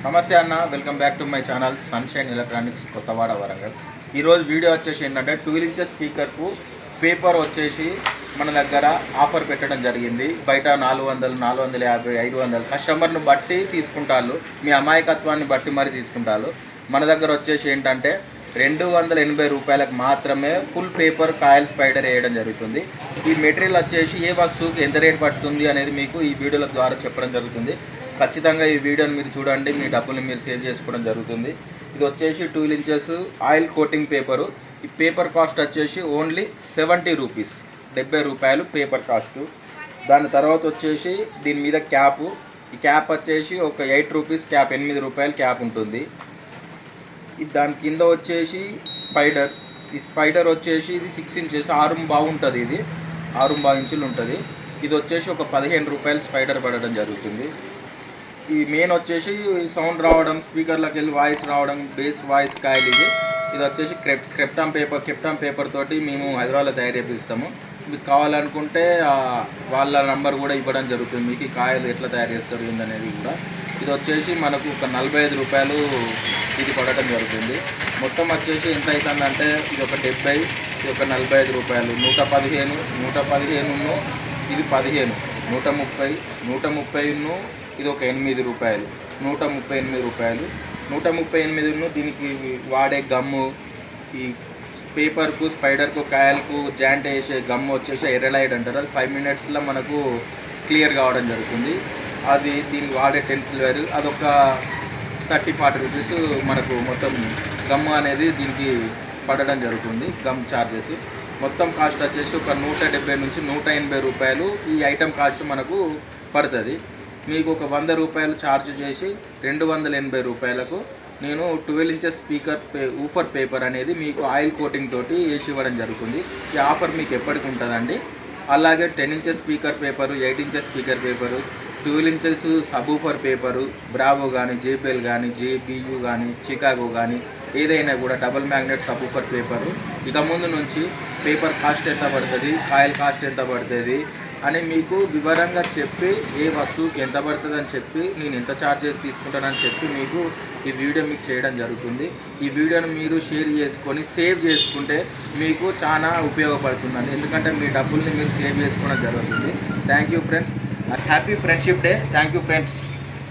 నమస్తే అన్న, welcome back to my channel sunshine electronics Kothawada Warangal. ఈరోజు వీడియో వచ్చేసి ఏంటంటే 12 ఇంచెస్ స్పీకర్కు పేపర్ వచ్చేసి మన దగ్గర ఆఫర్ పెట్టడం జరిగింది. బయట 400, 450, 500 కస్టమర్ను బట్టి తీసుకుంటారు, మీ అమాయకత్వాన్ని బట్టి మరి తీసుకుంటారు. మన దగ్గర వచ్చేసి ఏంటంటే 280 రూపాయలకు మాత్రమే ఫుల్ పేపర్ కాయిల్ స్పైడర్ వేయడం జరుగుతుంది. ఈ మెటీరియల్ వచ్చేసి ఏ వస్తువుకి ఎంత రేట్ పడుతుంది అనేది మీకు ఈ వీడియోల ద్వారా చెప్పడం జరుగుతుంది. ఖచ్చితంగా ఈ వీడియోని మీరు చూడండి, మీ డబ్బులు మీరు సేవ్ చేసుకోవడం జరుగుతుంది. ఇది వచ్చేసి 12 ఇంచెస్ ఆయిల్ కోటింగ్ పేపరు. ఈ పేపర్ కాస్ట్ వచ్చేసి ఓన్లీ 70 రూపీస్, 70 రూపాయలు పేపర్ కాస్టు. దాని తర్వాత వచ్చేసి దీని మీద క్యాపు. ఈ క్యాప్ వచ్చేసి ఒక 8 రూపీస్ క్యాప్, 8 రూపాయలు క్యాప్ ఉంటుంది. దాని కింద వచ్చేసి స్పైడర్. ఈ స్పైడర్ వచ్చేసి ఇది 6 ఇంచెస్, 6 ఉంటుంది. ఇది 6 ఇంచులు ఉంటుంది. ఇది వచ్చేసి ఒక 15 రూపాయలు స్పైడర్ పడడం జరుగుతుంది. ఈ మెయిన్ వచ్చేసి సౌండ్ రావడం, స్పీకర్లోకి వెళ్ళి వాయిస్ రావడం, బేస్ వాయిస్ కాయలు. ఇది వచ్చేసి కెప్టాన్ పేపర్ తోటి మేము హైదరాబాద్లో తయారు చేపిస్తాము. మీకు కావాలనుకుంటే వాళ్ళ నంబర్ కూడా ఇవ్వడం జరుగుతుంది. మీకు ఈ కాయలు ఎట్లా తయారు చేస్తారు ఏందనేది కూడా. ఇది వచ్చేసి మనకు ఒక 45 రూపాయలు ఇది పడటం జరుగుతుంది. మొత్తం వచ్చేసి ఎంత అవుతుందంటే ఇది ఒక 70, ఇది ఒక 45 రూపాయలు, 115, 115, ఇది 15, 130, 130, ఇది ఒక 8 రూపాయలు, 138 రూపాయలు. 138 దీనికి వాడే గమ్ము, ఈ పేపర్కు, స్పైడర్కు, కాయలకు జాయింట్ వేసే గమ్ము వచ్చేసి ఎర్రలైట్ అంటారు. అది 5 మినిట్స్లో మనకు క్లియర్ కావడం జరుగుతుంది. అది దీనికి వాడే టెన్సిల్ వేరు, అదొక 30-40 రూపీస్ మనకు మొత్తం గమ్ము అనేది దీనికి పడడం జరుగుతుంది. గమ్ ఛార్జెస్ మొత్తం కాస్ట్ వచ్చేసి ఒక 170 నుంచి 180 రూపాయలు ఈ ఐటమ్ కాస్ట్ మనకు పడుతుంది. మీకు ఒక 100 రూపాయలు ఛార్జ్ చేసి 280 రూపాయలకు నేను 12 ఇంచెస్ స్పీకర్ ఊఫర్ పేపర్ అనేది మీకు ఆయిల్ కోటింగ్ తోటి వేసి ఇవ్వడం జరుగుతుంది. ఈ ఆఫర్ మీకు ఎప్పటికి ఉంటుందండి. అలాగే 10 inches speaker paper, 8 inches speaker paper, 12 inches subwoofer paper, Bravo కానీ, జేపీఎల్ కానీ, జేబియు కానీ, చికాగో కానీ ఏదైనా కూడా double magnet subwoofer paper. ఇక ముందు నుంచి పేపర్ కాస్ట్ ఎంత పడుతుంది, కాయిల్ కాస్ట్ ఎంత పడుతుంది అని మీకు వివరంగా చెప్పి, ఏ వస్తువుకి ఎంత పడుతుంది అని చెప్పి, నేను ఎంత ఛార్జెస్ తీసుకుంటానని చెప్పి మీకు ఈ వీడియో మీకు చేయడం జరుగుతుంది. ఈ వీడియోని మీరు షేర్ చేసుకొని సేవ్ చేసుకుంటే మీకు చాలా ఉపయోగపడుతుందండి. ఎందుకంటే మీ డబ్బుల్ని మీరు సేవ్ చేసుకోవడం జరుగుతుంది. Thank you friends. Happy friendship day. Thank you friends.